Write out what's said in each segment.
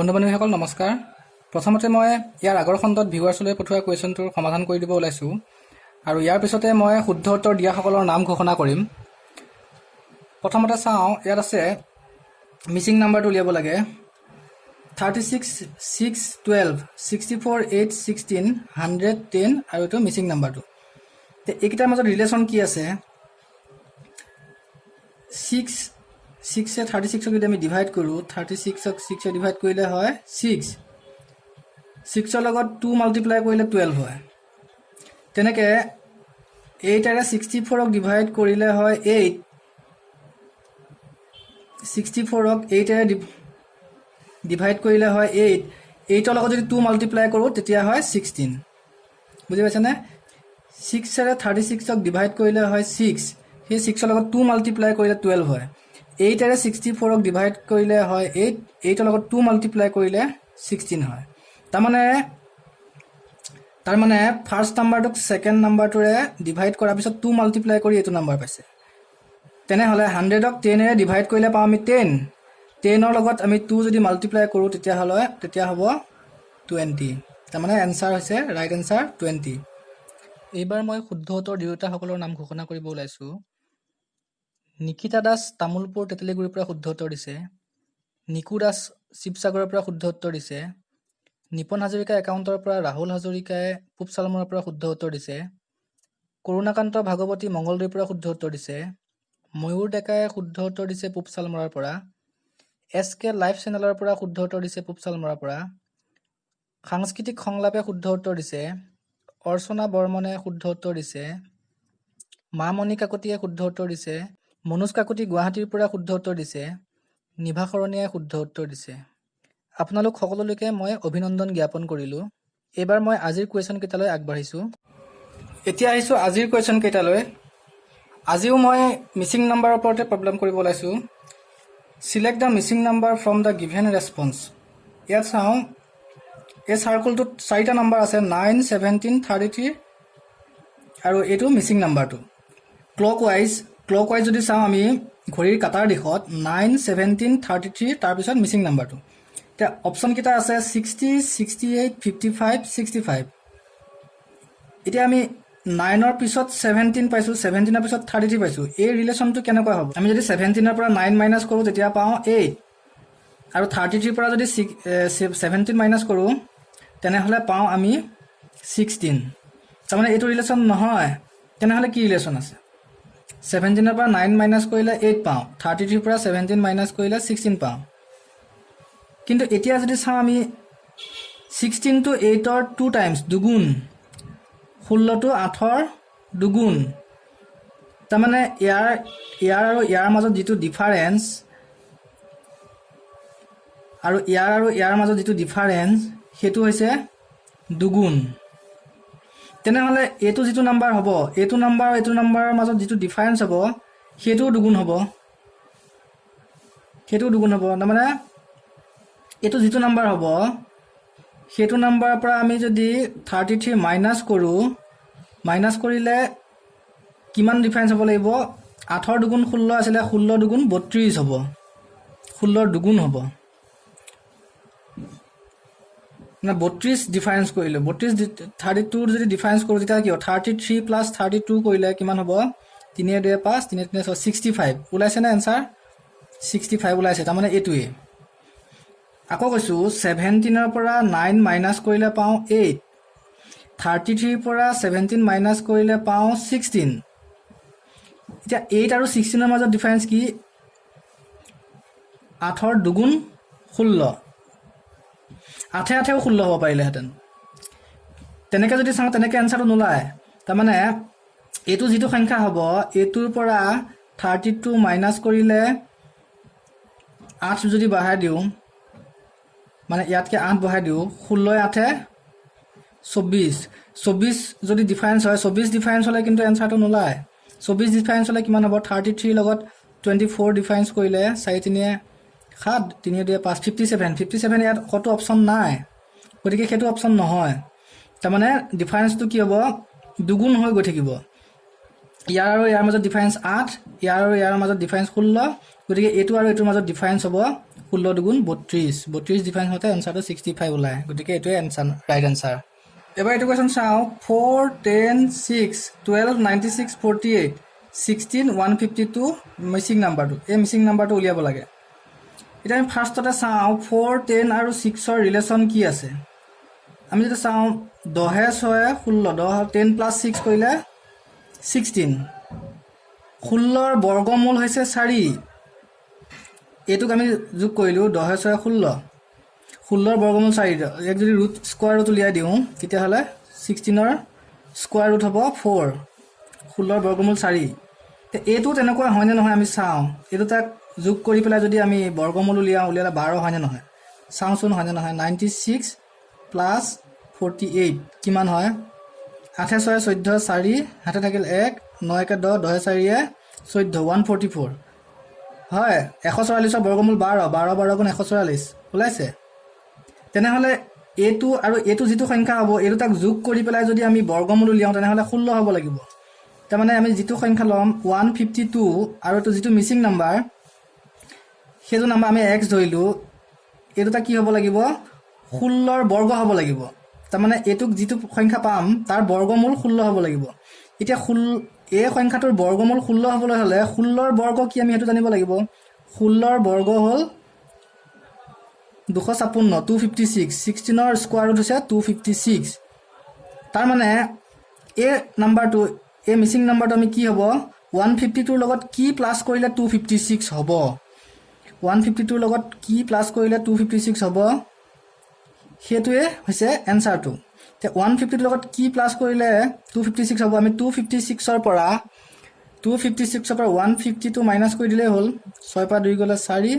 বন্ধু-বান্ধৱীসকল নমস্কাৰ। প্ৰথমতে মই ইয়াৰ আগৰ খণ্ডত ভিউৱাৰ্ছলৈ পঠোৱা কুৱেশ্যনটোৰ সমাধান কৰি দিব ওলাইছোঁ আৰু ইয়াৰ পিছতে মই শুদ্ধ উত্তৰ দিয়াসকলৰ নাম ঘোষণা কৰিম। প্ৰথমতে চাওঁ, ইয়াত আছে মিচিং নাম্বাৰটো উলিয়াব লাগে 36, 6, 12, 64, 8, 16, 110 আৰু এইটো মিচিং নাম্বাৰটো। এইকেইটাৰ মাজত ৰিলেশ্যন কি আছে? 6 36 যদি আমি ডিভাইড কৰোঁ, 36ক 6 ডিভাইড কৰিলে হয় 6ৰ লগত 2 মাল্টিপ্লাই কৰিলে 12 হয়। তেনেকৈ 8ৰে 64ক ডিভাইড কৰিলে হয় 8, 64ক 8ৰে ডিভাইড কৰিলে হয় 8, 8ৰ লগত যদি 2 মাল্টিপ্লাই কৰোঁ তেতিয়া হয় 16। বুজি পাইছেনে? 6ৰে 36ক ডিভাইড কৰিলে হয় 6, সেই 6ৰ লগত 2 মাল্টিপ্লাই কৰিলে 12 হয়। 8ৰে 64ক ডিভাইড কৰিলে হয় 8, 8ৰ লগত 2 মাল্টিপ্লাই কৰিলে 16 হয়। তাৰমানে ফাৰ্ষ্ট নাম্বাৰটোক ছেকেণ্ড নাম্বাৰটোৰে ডিভাইড কৰাৰ পিছত 2 মাল্টিপ্লাই কৰি এইটো নাম্বাৰ পাইছে। তেনেহ'লে 100ক 10ৰে ডিভাইড কৰিলে পাওঁ আমি 10, 10ৰ লগত আমি 2 যদি মাল্টিপ্লাই কৰোঁ তেতিয়া হ'ব 20। তাৰমানে এনচাৰ হৈছে ৰাইট এনচাৰ 20। এইবাৰ মই শুদ্ধ উত্তৰ দুয়োটাসকলৰ নাম ঘোষণা কৰিব ওলাইছোঁ। নিকিতা দাস তামোলপুৰ তেতেলীগুৰিৰ পৰা শুদ্ধ উত্তৰ দিছে। নিকু দাস শিৱসাগৰৰ পৰা শুদ্ধ উত্তৰ দিছে। নিপন হাজৰিকা একাউণ্টৰ পৰা ৰাহুল হাজৰিকাই পূব চালমৰাৰ পৰা শুদ্ধ উত্তৰ দিছে। কৰুণাকান্ত ভাগৱতী মংগলদৈৰ পৰা শুদ্ধ উত্তৰ দিছে। ময়ূৰ ডেকাই শুদ্ধ উত্তৰ দিছে পূব চালমৰাৰ পৰা। SK লাইভ চেনেলৰ পৰা শুদ্ধ উত্তৰ দিছে পূব চালমৰাৰ পৰা। সাংস্কৃতিক সংলাপে শুদ্ধ উত্তৰ দিছে। অৰ্চনা বৰ্মনে শুদ্ধ উত্তৰ দিছে। মামণি কাকতিয়ে শুদ্ধ উত্তৰ দিছে। মনোজ কাকতি গুৱাহাটীৰ পৰা শুদ্ধ উত্তৰ দিছে। নিভা শৰণীয়াই শুদ্ধ উত্তৰ দিছে। আপোনালোক সকলোলৈকে মই অভিনন্দন জ্ঞাপন কৰিলোঁ। এইবাৰ মই আজিৰ কুৱেশ্যন কেইটালৈ আগবাঢ়িছোঁ। এতিয়া আহিছোঁ আজিৰ কুৱেশ্যন কেইটালৈ। আজিও মই মিচিং নাম্বাৰৰ ওপৰতে প্ৰব্লেম কৰিব ওলাইছোঁ। Select the Mising number from the given response. ইয়াত চাওঁ, এই চাৰ্কুলটোত 4টা নাম্বাৰ আছে, 9, 17, 33 আৰু এইটো মিচিং নাম্বাৰটো। ক্লকৱাইজ যদি চাওঁ আমি ঘড়ীৰ কাটাৰ দিশত 9, 17, 33 তাৰপিছত মিচিং নাম্বাৰটো। এতিয়া অপশ্যনকেইটা আছে 60, 68, 55, 65। এতিয়া আমি 9ৰ পিছত 17 পাইছোঁ, 17ৰ পিছত 33 পাইছোঁ। এই ৰিলেশ্যনটো কেনেকুৱা হ'ব? আমি যদি 17ৰ পৰা 9 মাইনাছ কৰোঁ তেতিয়া পাওঁ 8, আৰু 33ৰ পৰা যদি 17 মাইনাছ কৰোঁ তেনেহ'লে পাওঁ আমি 16। তাৰমানে এইটো ৰিলেশ্যন নহয়। তেনেহ'লে কি ৰিলেশ্যন আছে? 17ৰ পৰা 9 মাইনাছ কৰিলে 8 পাওঁ, 33ৰ পৰা 17 মাইনাছ কৰিলে 16 পাওঁ। কিন্তু এতিয়া যদি চাওঁ আমি 16 টো 8ৰ 2 টাইমছ, দুগুণ। 16 টো 8ৰ দুগুণ। তাৰমানে ইয়াৰ আৰু ইয়াৰ মাজত যিটো ডিফাৰেঞ্চ আৰু ইয়াৰ মাজত যিটো ডিফাৰেঞ্চ সেইটো হৈছে দুগুণ। তেনেহ'লে এইটো যিটো নাম্বাৰ হ'ব, এইটো নাম্বাৰ আৰু এইটো নাম্বাৰৰ মাজত যিটো ডিফাৰেঞ্চ হ'ব সেইটোও দুগুণ হ'ব। তাৰমানে এইটো যিটো নাম্বাৰ হ'ব সেইটো নাম্বাৰৰ পৰা আমি যদি 33 মাইনাছ কৰোঁ, মাইনাছ কৰিলে কিমান ডিফাৰেঞ্চ হ'ব লাগিব? 8ৰ দুগুণ 16 আছিলে, 16 দুগুণ 32 হ'ব, 16ৰ দুগুণ হ'ব। মানে 32 ডিফাৰেঞ্চ কৰিলোঁ। 32 যদি ডিফাৰেঞ্চ কৰোঁ তেতিয়া কি হ'ব? 33 প্লাছ 32 কৰিলে কিমান হ'ব? 3 2 5, 3 3 6, 65 ওলাইছেনে এনচাৰ? 65 ওলাইছে। তাৰমানে এইটোৱে। আকৌ কৈছোঁ 17ৰ পৰা 9 মাইনাছ কৰিলে পাওঁ 8, 33ৰ পৰা 17 মাইনাছ কৰিলে পাওঁ 16। এতিয়া 8 আৰু 16ৰ মাজত ডিফাৰেঞ্চ কি? 8ৰ দুগুণ 16। 8 8ও 16 হ'ব পাৰিলেহেঁতেন। তেনেকৈ যদি চাওঁ তেনেকৈ এনচাৰটো নোলায়। তাৰমানে এইটো যিটো সংখ্যা হ'ব এইটোৰ পৰা 32 মাইনাছ কৰিলে 8 যদি বঢ়াই দিওঁ, মানে ইয়াতকৈ 8 বঢ়াই দিওঁ, 16 8 24 যদি ডিফাৰেঞ্চ হয়, 24 ডিফাৰেঞ্চ হ'লে কিন্তু এনচাৰটো নোলায়। 24 ডিফাৰেঞ্চ হ'লে কিমান হ'ব? 33 লগত 24 ডিফাৰেঞ্চ কৰিলে 4 3 7, 3 2 5, 57 ইয়াত ক'তো অপশ্যন নাই, গতিকে সেইটো অপশ্যন নহয়। তাৰমানে ডিফাৰেঞ্চটো কি হ'ব? দুগুণ হৈ গৈ থাকিব। ইয়াৰ আৰু ইয়াৰ মাজত ডিফাৰেঞ্চ 8, ইয়াৰ আৰু ইয়াৰ মাজত ডিফাৰেঞ্চ 16, গতিকে এইটো আৰু এইটোৰ মাজত ডিফাৰেঞ্চ হ'ব 16 দুগুণ 32 32 ডিফাৰেঞ্চ হওঁতে এনচাৰটো 65 ওলায় গতিকে এইটোৱে এনচাৰ ৰাইট এনচাৰ এবাৰ এইটো কুৱেশ্যন চাওঁ 4 10 6 12 96 48 16 152 মিচিং নাম্বাৰটো এই মিচিং নাম্বাৰটো উলিয়াব লাগে এতিয়া আমি ফাৰ্ষ্টতে চাওঁ 4 10 আৰু 6ৰ ৰিলেশ্যন কি আছে আমি যদি চাওঁ 10 6 16 10 10 প্লাছ 6 কৰিলে 16 16ৰ বৰ্গমূল হৈছে 4 এইটোক আমি যোগ কৰিলোঁ 10 6 16 16ৰ বৰ্গমূল 4 এক যদি ৰুট স্কোৱাৰ ৰুট উলিয়াই দিওঁ তেতিয়াহ'লে 16ৰ স্কোৱাৰ ৰুট হ'ব 4 16ৰ বৰ্গমূল 4 এইটো তেনেকুৱা হয়নে নহয় আমি চাওঁ এইটো তাক যোগ কৰি পেলাই যদি আমি বৰ্গমূল উলিয়ালে 12 হয়নে নহয় চাওঁচোন হয়নে নহয় 96 প্লাছ 48 কিমান হয় 8 6 14 4 হাতে থাকিল 1 9 1 10 10 4 14 144 হয় 144ৰ বৰ্গমূল 12 12 12 গুণ 144 ওলাইছে তেনেহ'লে এইটো আৰু এইটো যিটো সংখ্যা হ'ব এইটো তাক যোগ কৰি পেলাই যদি আমি বৰ্গমূল উলিয়াওঁ তেনেহ'লে 16 হ'ব লাগিব তাৰমানে আমি যিটো সংখ্যা ল'ম 152 আৰু এইটো যিটো মিচিং নাম্বাৰ সেইটো নাম্বাৰ আমি x ধৰিলোঁ এইটো তাক কি হ'ব লাগিব 16ৰ বৰ্গ হ'ব লাগিব তাৰমানে এইটোক যিটো সংখ্যা পাম তাৰ বৰ্গমূল 16 হ'ব লাগিব এতিয়া এই সংখ্যাটোৰ বৰ্গমূল 16 হ'বলৈ হ'লে 16ৰ বৰ্গ কি আমি সেইটো জানিব লাগিব 16ৰ বৰ্গ হ'ল 256 256 16ৰ স্কোৱাৰ ৰুট হৈছে 256 তাৰমানে এই নাম্বাৰটো এই মিচিং নাম্বাৰটো আমি কি হ'ব 152ৰ লগত কি প্লাছ কৰিলে 256 হ'ব 152ৰ লগত কি প্লাছ কৰিলে 256 হ'ব সেইটোৱে হৈছে এনচাৰটো তে 150ৰ লগত কি প্লাছ কৰিলে 256 হ'ব আমি 256ৰ পৰা 152 মাইনাছ কৰি দিলেই হ'ল 6 পৰা 2 গ'লে 4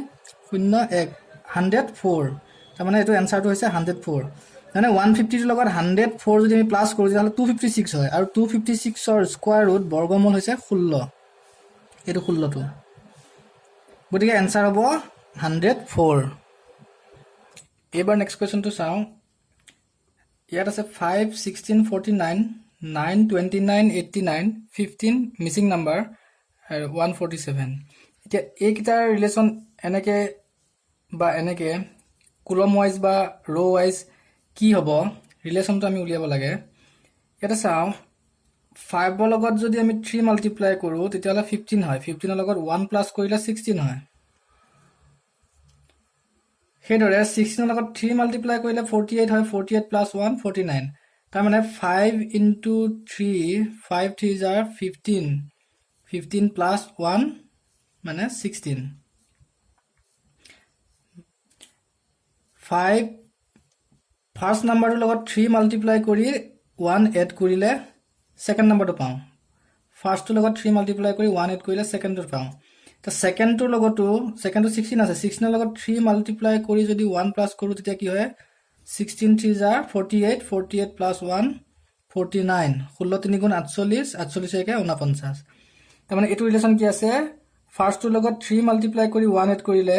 0 1 104 তাৰমানে এইটো এনচাৰটো হৈছে 104 মানে 150ৰ লগত 104 যদি আমি প্লাছ কৰোঁ তেতিয়াহ'লে 256 হয় আৰু 256ৰ স্কোৱাৰ ৰুট বৰ্গমূল হৈছে 16 এইটো 16টো গতিকে এনচাৰ হ'ব 104 এইবাৰ নেক্সট কুৱেশ্যনটো চাওঁ ইয়াত আছে 5 16 49 9 29 89 15 মিচিং নাম্বাৰ আৰু 147 এতিয়া এইকেইটাৰ ৰিলেশ্যন এনেকৈ বা এনেকৈ কলম ৱাইজ বা ৰ' ৱাইজ কি হ'ব ৰিলেশ্যনটো আমি উলিয়াব লাগে ইয়াতে চাওঁ 5ৰ লগত যদি আমি 3 মাল্টিপ্লাই কৰোঁ তেতিয়াহ'লে 15 হয় 15ৰ লগত 1 প্লাছ কৰিলে 16 হয় সেইদৰে 16ৰ লগত 3 মাল্টিপ্লাই কৰিলে 48 হয় 48 প্লাছ 1 49 তাৰমানে 5 ইনটু 3 5 3 জাৰ 15 15 প্লাছ 1 মানে 16 5 ফাৰ্ষ্ট নাম্বাৰটোৰ লগত 3 মাল্টিপ্লাই কৰি 1 এড কৰিলে ছেকেণ্ড নাম্বাৰটো পাওঁ ফাৰ্ষ্টটোৰ লগত 3 মাল্টিপ্লাই কৰি 1 এড কৰিলে ছেকেণ্ডটো পাওঁ তো ছেকেণ্ডটোৰ লগতো ছেকেণ্ডটো 16 আছে 16ৰ লগত 3 মাল্টিপ্লাই কৰি যদি 1 প্লাছ কৰোঁ তেতিয়া কি হয় 16 3 জাৰ 48 48 প্লাছ 1 49 16 3 গুণ 48 48 একে 49 তাৰমানে এইটো ৰিলেশ্যন কি আছে ফাৰ্ষ্টটোৰ লগত 3 মাল্টিপ্লাই কৰি 1 এড কৰিলে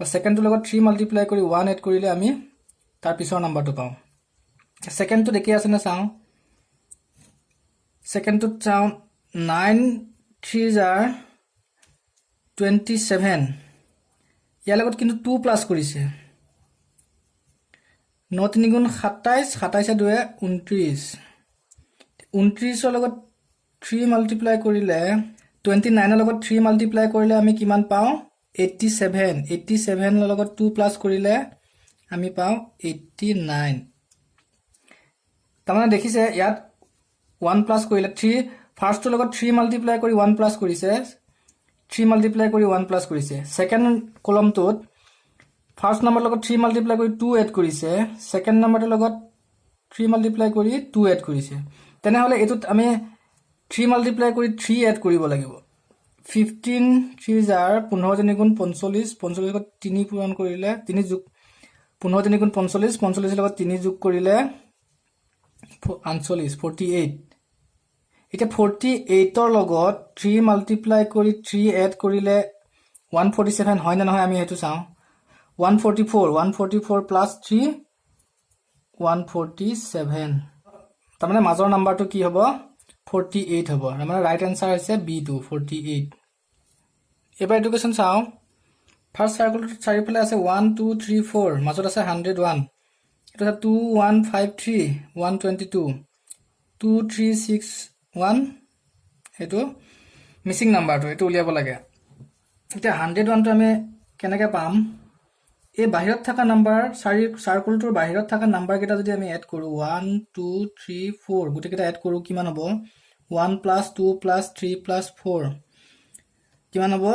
বা ছেকেণ্ডটোৰ লগত 3 মাল্টিপ্লাই কৰি 1 এড কৰিলে আমি তাৰ পিছৰ নাম্বাৰটো পাওঁ ছেকেণ্ডটো দেখি আছে নে চাওঁ ছেকেণ্ডটোত চাওঁ 9 3 জাৰ 27 ইয়াৰ লগত কিন্তু 2 প্লাছ কৰিছে 9 3 গুণ 27 27 2 29 29ৰ লগত 3 মাল্টিপ্লাই কৰিলে 29ৰ লগত 3 মাল্টিপ্লাই কৰিলে আমি কিমান পাওঁ 87 87ৰ লগত 2 প্লাছ কৰিলে আমি পাওঁ 89 তাৰমানে দেখিছে ইয়াত 1 প্লাছ কৰিলে 3 ফাৰ্ষ্টটোৰ লগত 3 মাল্টিপ্লাই কৰি 1 প্লাছ কৰিছে 3 মাল্টিপ্লাই কৰি 1 প্লাছ কৰিছে ছেকেণ্ড কলমটোত ফাৰ্ষ্ট নাম্বাৰৰ লগত 3 মাল্টিপ্লাই কৰি 2 এড কৰিছে ছেকেণ্ড নাম্বাৰটোৰ লগত 3 মাল্টিপ্লাই কৰি 2 এড কৰিছে তেনেহ'লে এইটোত আমি 3 মাল্টিপ্লাই কৰি 3 এড কৰিব লাগিব 15 3 জাৰ 15 3 গুণ 45 45 লগত 3 পূৰণ কৰিলে 3 যোগ 15 3 গুণ 45 45 লগত 3 যোগ কৰিলে 48 48 এতিয়া 48ৰ লগত 3 মাল্টিপ্লাই কৰি 3 এড কৰিলে 147 হয় না নহয় আমি সেইটো চাওঁ 144 প্লাছ 3 147 তাৰমানে মাজৰ নাম্বাৰটো কি হ'ব 48 হ'ব তাৰমানে ৰাইট এনচাৰ হৈছে B2 48 এবাৰ এইটো কুৱেশ্যন চাওঁ ফাৰ্ষ্ট চাৰ্কুলটোত চাৰিওফালে আছে 1 2 3 4 মাজত আছে 101 এইটো আছে 2153 122 2361 এইটো মিছিং নাম্বাৰটো এইটো উলিয়াব লাগে এতিয়া 101টো আমি কেনেকৈ পাম এই বাহিৰত থকা নাম্বাৰ চাৰ্কুলটোৰ বাহিৰত থকা নাম্বাৰকেইটা যদি আমি এড কৰোঁ 1 2 3 4 গোটেইকেইটা এড কৰোঁ কিমান হ'ব 1 + 2 + 3 + 4 কিমান হ'ব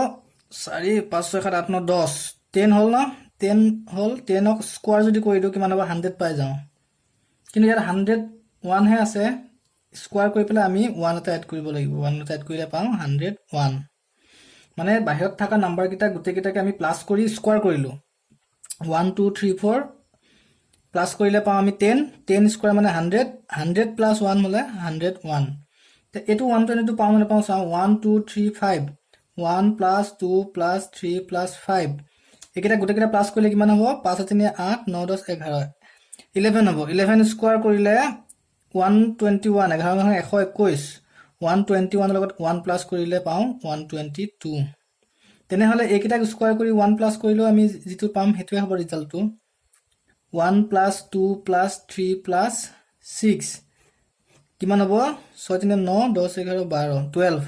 4 5 6 7 8 9 10 10 হ'ল ন 10 হ'ল 10ক স্কোৱাৰ যদি কৰি দিওঁ কিমান হ'ব 100 পাই যাওঁ কিন্তু ইয়াত 101 হে আছে স্কোৱাৰ কৰি পেলাই আমি 1 এটা এড কৰিব লাগিব 1 এটা এড কৰিলে পাওঁ 101 মানে বাহিৰত থকা নাম্বাৰকেইটা গোটেইকেইটাকে আমি প্লাছ কৰি স্কোৱাৰ কৰিলোঁ 1 2 3 4 প্লাছ কৰিলে পাওঁ আমি 10 10 স্কোৱাৰ মানে 100 100 + 1 হ'লে 101 এইটো 120টো পাওঁ মানে পাওঁ চাওঁ 1 2 3 5 1 + 2 + 3 + 5 এইকেইটা গোটেইকেইটা প্লাছ কৰিলে কিমান হ'ব 5 3 8 9 10 11 11 হ'ব 11 স্কোৱাৰ কৰিলে 121 11 নহয় 121 121 লগত 1 প্লাছ কৰিলে পাওঁ 122 তেনেহ'লে এইকেইটাক স্কোৱাৰ কৰি 1 প্লাছ কৰিলেও আমি যিটো পাম সেইটোৱে হ'ব ৰিজাল্টটো 1 + 2 + 3 + 6 কিমান হ'ব 6 3 9 10 11 12 12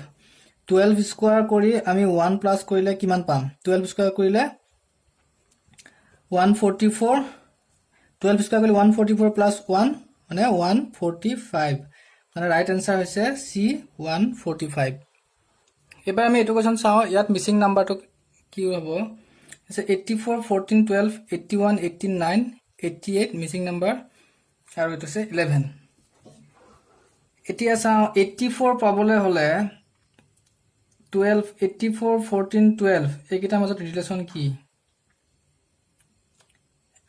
12 স্কোৱাৰ কৰি আমি 1 প্লাছ কৰিলে কিমান পাম 12 স্কোৱাৰ কৰিলে 144 12 স্কোৱাৰ কৰিলে 144 + 1 মানে 145 মানে ৰাইট এনসাৰ হৈছে সি 145 এবাৰ আমি এইটো কোৱেশ্চন চাওঁ ইয়াত মিছিং নাম্বাৰটো কি হ'ব আছে 84 14 12 81 89 88 মিছিং নাম্বাৰ আৰু এইটো আছে 11 এতিয়া চাওঁ 84 পাবলৈ হ'লে 12 84 14 12 এইকেইটাৰ মাজত ৰিলেশ্যন কি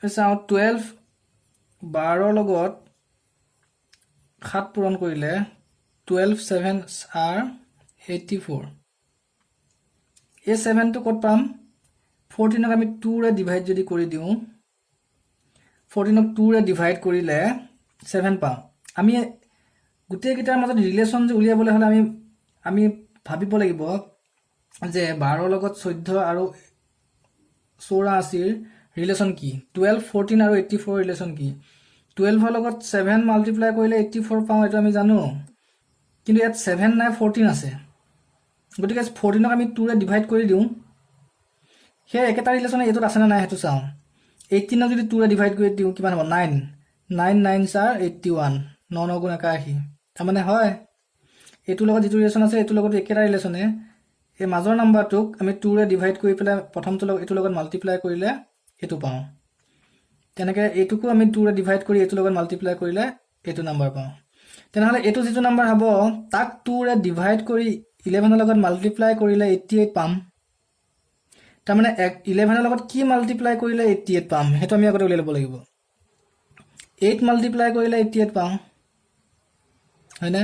চাওঁ 12 12 লগত 7 পূৰণ কৰিলে 12 7 are 84 এই 7টো ক'ত পাম 14ক আমি 2 ৰে ডিভাইড যদি কৰি দিওঁ 14ক 2 ৰে ডিভাইড কৰিলে 7 পাম আমি গোটেইকেইটাৰ মাজত ৰিলেশ্যন যে উলিয়াবলৈ হ'লে আমি ভাবিব লাগিব যে 12 লগত 14 আৰু 84 ৰিলেশ্যন কি 12 14 আৰু 84 ৰিলেশ্যন কি 12 লগত 7 মাল্টিপ্লাই কৰিলে 84 পাওঁ এইটো আমি জানো কিন্তু ইয়াত 7 নাই 14 আছে গতিকে 14ক আমি 2 ৰে ডিভাইড কৰি দিওঁ সেই একেটা ৰিলেশ্যন এইটোত আছে না নাই হেতু চাওঁ 18ক যদি 2 ৰে ডিভাইড কৰি দিওঁ কিমান হ'ব 9 9 9 are 81 9 9 গুণ 81 তাৰমানে হয় এইটো লগত যিটো ৰিলেশ্যন আছে এইটো লগত একেটা ৰিলেশ্যনে এই মাজৰ নাম্বাৰটোক আমি 2 ৰে ডিভাইড কৰি পেলাই প্ৰথমটো লগত এইটো লগত মাল্টিপ্লাই কৰিলে এটো পাওঁ তেনেকে এইটোকো আমি 2 ৰে ডিভাইড কৰি এইটো লগত মাল্টিপ্লাই কৰিলে এটো নাম্বাৰ পাওঁ তেনেহলে এটো যিটো নাম্বাৰ হ'ব তাক 2 ৰে ডিভাইড কৰি 11 ৰ লগত মাল্টিপ্লাই কৰিলে 88 পাম তাৰমানে 11 ৰ লগত কি মাল্টিপ্লাই কৰিলে 88 পাম হেতু আমি আগতে উলিয়াই ল'ব লাগিব 8 মাল্টিপ্লাই কৰিলে 88 পাওঁ হয়নে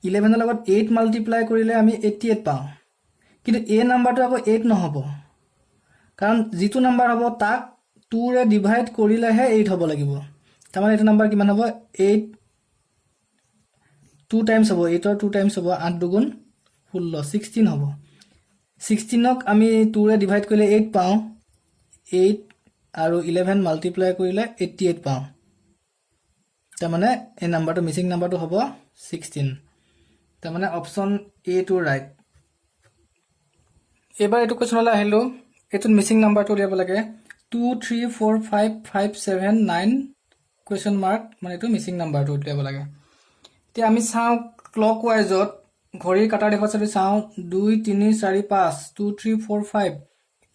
11 ৰ লগত 8 মাল্টিপ্লাই কৰিলে আমি 88 পাওঁ কিন্তু এই নাম্বাৰটো আকৌ 8 নহব কাৰণ যিটো নাম্বাৰ হ'ব তাক 2 ৰে ডিভাইড কৰিলেহে 8 হ'ব লাগিব তাৰমানে এইটো নাম্বাৰ কিমান হ'ব 8 2 টাইমছ হ'ব 8 ৰ 2 টাইমছ হ'ব 8 দুগুণ 16 16 হ'ব 16ক আমি 2 ৰে ডিভাইড কৰিলে 8 পাওঁ 8 আৰু 11 মাল্টিপ্লাই কৰিলে 88 পাওঁ তাৰমানে এই নাম্বাৰটো মিছিং নাম্বাৰটো হ'ব 16 তাৰমানে অপচন এ টু ৰাইট এবাৰ এইটো কোৱেশ্চনলৈ আহিলো এটো মিছিং নাম্বাৰটো উলিয়াব লাগে 2 3 4 5 5 7 9 কোৱেশ্চন মাৰ্ক মানে এটো মিছিং নাম্বাৰটো উলিয়াব লাগে এতিয়া আমি চাওঁ ক্লক ওয়াইজত ঘড়ীৰ কাটাৰ দেখত যদি চাওঁ 2 3 4 5 2 3 4 5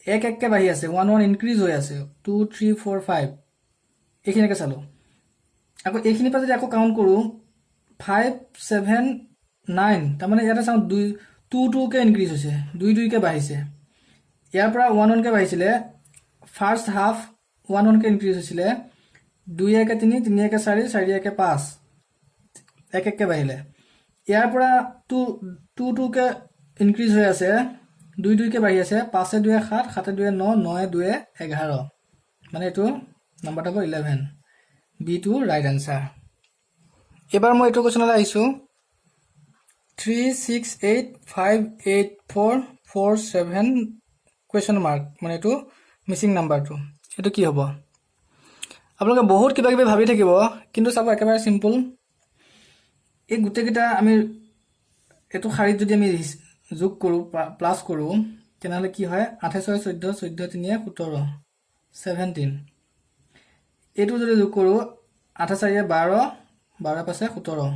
এক এককে বাঢ়ি আছে 1 1 ইনক্ৰিজ হৈ আছে 2 3 4 5 এইখিনিকে চালো আকৌ এইখিনি পৰা যদি আকৌ কাউন্ট কৰো 5 7 9 তাৰমানে ইয়াতে চাওঁ 2 2 কে ইনক্ৰিজ হৈছে 2 2 কে বাঢ়িছে ইয়াৰ পৰা 1 1 কে বাঢ়িছিলে ফাৰ্স্ট হাফ 1 1 কে ইনক্ৰিজ হৈছিলে 2 1 3 3 1 4 4 1 5 এক এককে বাঢ়িলে ইয়াৰ পৰা 2 2 কে ইনক্ৰিজ হৈ আছে 2 2 কে বাঢ়ি আছে 5 2 7 7 2 9 9 2 11 মানে এটো নাম্বাৰটা হ'ব 11 বি টু ৰাইট আনসাৰ এবাৰ মই এটো কোৱেশ্চনলৈ আহিছো 3 6 8 5 8 4 4 7 কুৱেশ্যন মাৰ্ক মানে এইটো মিচিং নাম্বাৰটো এইটো কি হ'ব আপোনালোকে বহুত কিবা কিবি ভাবি থাকিব কিন্তু চাব একেবাৰে সিম্পল এই গোটেইকেইটা আমি এইটো শাৰীত যদি আমি যোগ কৰোঁ প্লাছ কৰোঁ তেনেহ'লে কি হয় 8 6 14 14 3 17 17 এইটো যদি যোগ কৰোঁ 8 4 12 12 5 17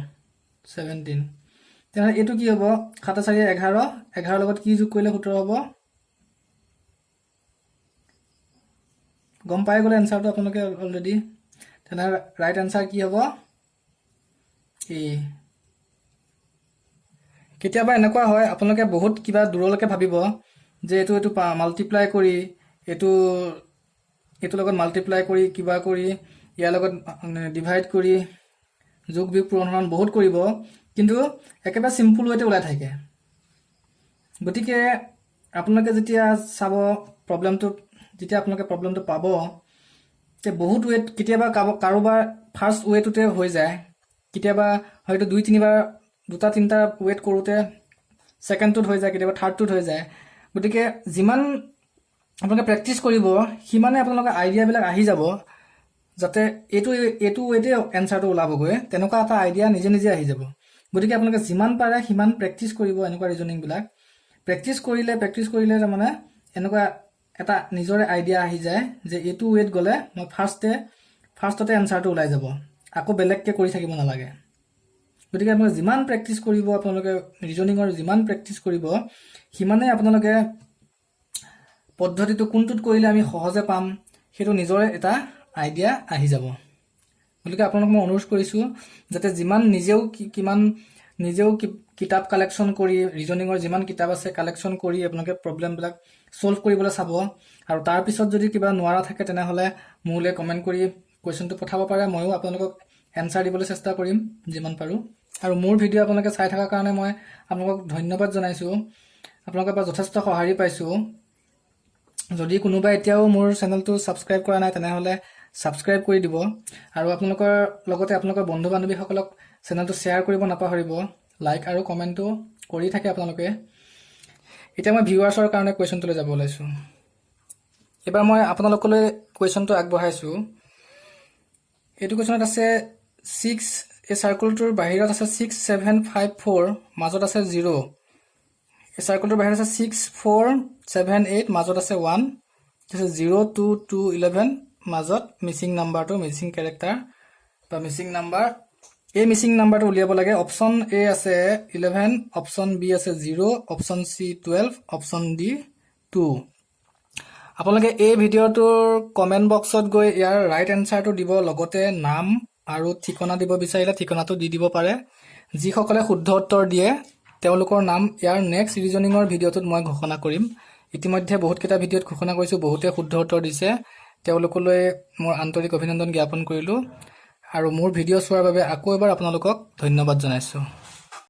17 তেনেহ'লে এইটো কি হ'ব 7 4 11 11 লগত কি যোগ কৰিলে 17 হ'ব গম পাই গ'লে এনসাৰটো আপোনালোকে অলৰেডি তেনেহ'লে ৰাইট এনসাৰ কি হ'ব এ কেতিয়াবা এনেকুৱা হয় আপোনালোকে বহুত কিবা দূৰলৈকে ভাবিব যে এইটো মাল্টিপ্লাই কৰি এইটো লগত মাল্টিপ্লাই কৰি কিবা কৰি ইয়াৰ লগত ডিভাইড কৰি যোগ বিয়োগ পূৰণ হৰণ বহুত কৰিব কিন্তু একেবাৰে সিম্পল ৱেতে ওলাই থাকে গতিকে আপোনালোকে যেতিয়া চাব প্ৰবলেমটো যেতিয়া আপোনালোকে প্ৰবলেমটো পাব তে বহুত ৱেট কেতিয়াবা কাৰোবাৰ ফাৰ্ষ্ট ৱেটোতে হৈ যায় কেতিয়াবা হয়তো 2-3 বাৰ দুটা তিনিটা ৱেট কৰোঁতে ছেকেণ্ডটোত হৈ যায় কেতিয়াবা থাৰ্ডটোত হৈ যায় গতিকে যিমান আপোনালোকে প্ৰেক্টিছ কৰিব সিমানে আপোনালোকৰ আইডিয়াবিলাক আহি যাব যাতে এইটো ৱেটে এনসাৰটো ওলাবগৈ তেনেকুৱা এটা আইডিয়া নিজে নিজে আহি যাব গতিকে আপোনালোকে যিমান পাৰে সিমান প্ৰেক্টিছ কৰিব এনেকুৱা ৰিজনিংবিলাক প্ৰেক্টিছ কৰিলে তাৰমানে এনেকুৱা এটা নিজৰে আইডিয়া আহি যায় যে এইটো ৱেট গ'লে মই ফাৰ্ষ্টতে এনসাৰটো ওলাই যাব আকৌ বেলেগকৈ কৰি থাকিব নালাগে গতিকে আপোনালোকে যিমান প্ৰেক্টিছ কৰিব আপোনালোকে ৰিজনিঙৰ যিমান প্ৰেক্টিছ কৰিব সিমানে আপোনালোকে পদ্ধতিটো কোনটোত কৰিলে আমি সহজে পাম সেইটো নিজৰে এটা আইডিয়া আহি যাব গতিকে আপোনালোক মই অনুৰোধ কৰিছোঁ যাতে যিমান নিজেও কিতাপ কালেকশ্যন কৰি ৰিজনিঙৰ যিমান কিতাপ আছে কালেকশ্যন কৰি আপোনালোকে প্ৰব্লেমবিলাক সলভ কৰিবলৈ চাব আৰু তাৰপিছত যদি কিবা নোৱাৰা থাকে তেনেহ'লে মোলৈ কমেণ্ট কৰি কুৱেশ্যনটো পঠাব পাৰে ময়ো আপোনালোকক এনসাৰ দিবলৈ চেষ্টা কৰিম যিমান পাৰোঁ আৰু মোৰ ভিডিঅ' আপোনালোকে চাই থকাৰ কাৰণে মই আপোনালোকক ধন্যবাদ জনাইছোঁ আপোনালোকৰ পৰা যথেষ্ট সঁহাৰি পাইছোঁ যদি কোনোবাই এতিয়াও মোৰ চেনেলটো ছাবস্ক্ৰাইব কৰা নাই তেনেহ'লে ছাবস্ক্ৰাইব কৰি দিব আৰু আপোনালোকৰ লগতে আপোনালোকৰ বন্ধু বান্ধৱীসকলক চেনেলটো শ্বেয়াৰ কৰিব নাপাহৰিব লাইক আৰু কমেণ্টটো কৰি থাকে আপোনালোকে এতিয়া মই ভিউৱাৰ্ছৰ কাৰণে কুৱেশ্যনটোলৈ যাব ওলাইছোঁ এবাৰ মই আপোনালোকলৈ কুৱেশ্যনটো আগবঢ়াইছোঁ এইটো কুৱেশ্যনত আছে 6 এই চাৰ্কুলটোৰ বাহিৰত আছে 6 7 5 4 মাজত আছে 0 এই চাৰ্কুলটোৰ বাহিৰত আছে 6 4 7 8 মাজত আছে 1 তাৰপিছত 0 2 2 11 মাজত মিচিং নাম্বাৰটো মিচিং কেৰেক্টাৰ বা মিচিং নাম্বাৰ এই মিচিং নাম্বাৰটো উলিয়াব লাগে অপশ্যন এ আছে 11 অপশ্যন বি আছে 0 অপশ্যন চি 12 অপশ্যন ডি 2 আপোনালোকে এই ভিডিঅ'টোৰ কমেণ্ট বক্সত গৈ ইয়াৰ ৰাইট এনসাৰটো দিব লগতে নাম আৰু ঠিকনা দিব বিচাৰিলে ঠিকনাটো দি দিব পাৰে যিসকলে শুদ্ধ উত্তৰ দিয়ে তেওঁলোকৰ নাম ইয়াৰ নেক্সট ৰিজনিঙৰ ভিডিঅ'টোত মই ঘোষণা কৰিম ইতিমধ্যে বহুতকেইটা ভিডিঅ'ত ঘোষণা কৰিছোঁ বহুতে শুদ্ধ উত্তৰ দিছে তেওঁলোকলৈ মোৰ আন্তৰিক অভিনন্দন জ্ঞাপন কৰিলোঁ আৰু মোৰ ভিডিঅ' চোৱাৰ বাবে আকৌ এবাৰ আপোনালোকক ধন্যবাদ জনাইছোঁ